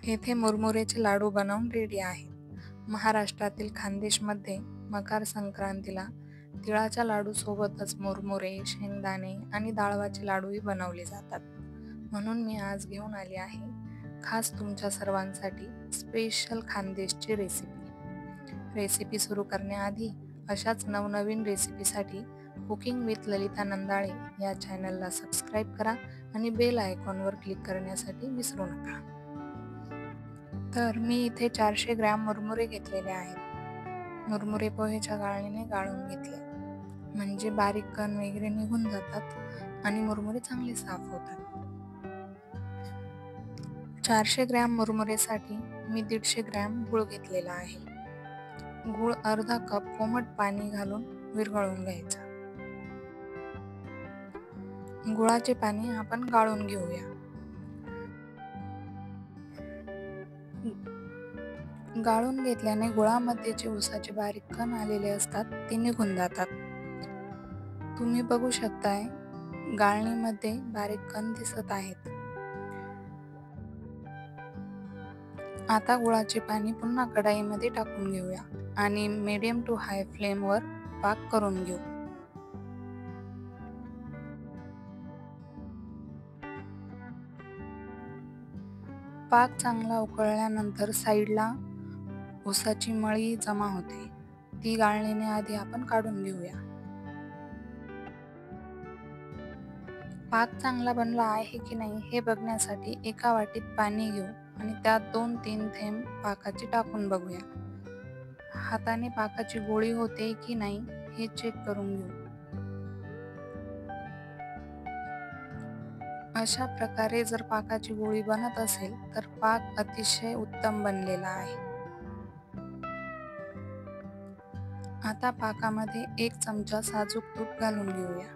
येथे मुरमुरेचे लाडू बनवून रेडी आहेत. महाराष्ट्रातील खानदेशमध्ये मकर संक्रांतीला तिळाच्या लाडू सोबतच मुरमुरे, शेंगदाणे आणि डाळवाचे लाडूही बनवले जातात. म्हणून मी आज घेऊन आली आहे खास तुमच्या सर्वांसाठी स्पेशल खानदेशची रेसिपी सुरू करण्याआधी अशाच नवनवीन रेसिपीसाठी कुकिंग विथ ललिता नंदाळे या चॅनलला सबस्क्राईब करा आणि बेल आयकॉनवर क्लिक करण्यासाठी विसरू नका. तर मी इथे 400 ग्रॅम मुरमुरे घेतलेले आहेत. मुरमुरे पोहेच्या गाळणीने गाळून घेतले म्हणजे बारीक कण वगैरे निघून जातात आणि मुरमुरे चांगले साफ होतात. 400 ग्रॅम मुरमुरेसाठी मी 150 ग्रॅम गूळ घेतलेला आहे. गूळ अर्धा कप कोमट पाणी घालून विरघळून घ्यायचा. गुळाचे पाणी आपण गाळून घेऊया. गाळून घेतल्याने गुळामध्ये जे ऊसाचे बारीक कण आलेले असतात ते निघून जातात. तुम्ही बघू शकताय गाळणीमध्ये बारीक कण दिसत आहेत. आता गुळाचे पाणी पुन्हा कढाईमध्ये टाकून घेऊया आणि मीडियम टू हाय फ्लेमवर पाक करून घेऊ. पाक चांगला उकळल्यानंतर साईडला ऊसाची मळी जमा होते, ती गाळणीने आधी आपण काढून घेऊया. पाक चांगला बनला आहे की नाही हे बघण्यासाठी एका वाटीत पाणी घेऊ आणि त्यात 2-3 थेंब पाकाची टाकून बघूया. हाताने पाकाची गोळी होते की नाही हे चेक करून घेऊ. अशा प्रकारे जर पाकाची गोळी बनत असेल तर पाक अतिशय उत्तम बनलेला आहे. आता पाकामध्ये 1 चमचा साजूक तूप घालून घेऊया.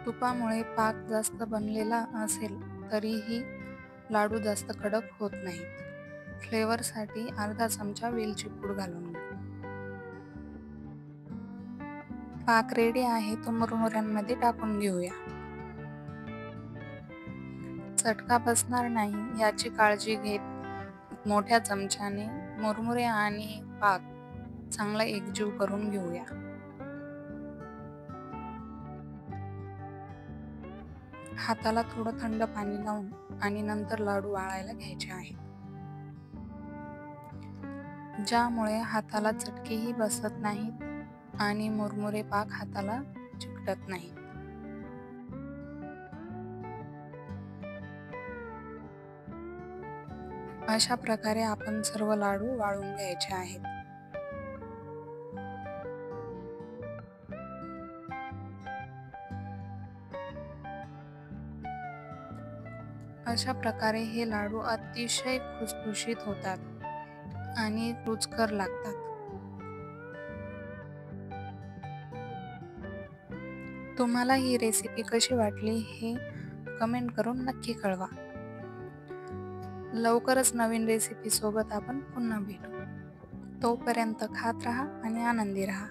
तुपामुळे पाक जास्त बनलेला असेल तरीही लाडू जास्त कडक होत नाहीत. फ्लेवरसाठी अर्धा चमचा वेलची पूड घालून घेऊ. पाक रेडी आहे तो मुरमुऱ्यांमध्ये टाकून घेऊया. चटका बसणार नाही याची काळजी घेत मोठ्या चमच्याने मुरमुरे आणि पाक चांगला एकजीव करून घेऊया. हाताला थोडं थंड पाणी लावून आणि नंतर लाडू वाळायला घ्यायचे आहेत, ज्यामुळे हाताला चटकेही बसत नाहीत आणि मुरमुरे पाक हाताला चिकटत नाही. अशा प्रकारे आपण सर्व लाडू वाळून घ्यायचे आहेत. अशा प्रकारे हे लाडू अतिशय खुसखुशीत होतात आणि रुचकर लागतात. तुम्हाला ही रेसिपी कशी वाटली हे कमेंट करून नक्की कळवा. लवकरच नवीन रेसिपी सोबत आपण पुन्हा भेटू. तोपर्यंत खात राहा आणि आनंदी राहा.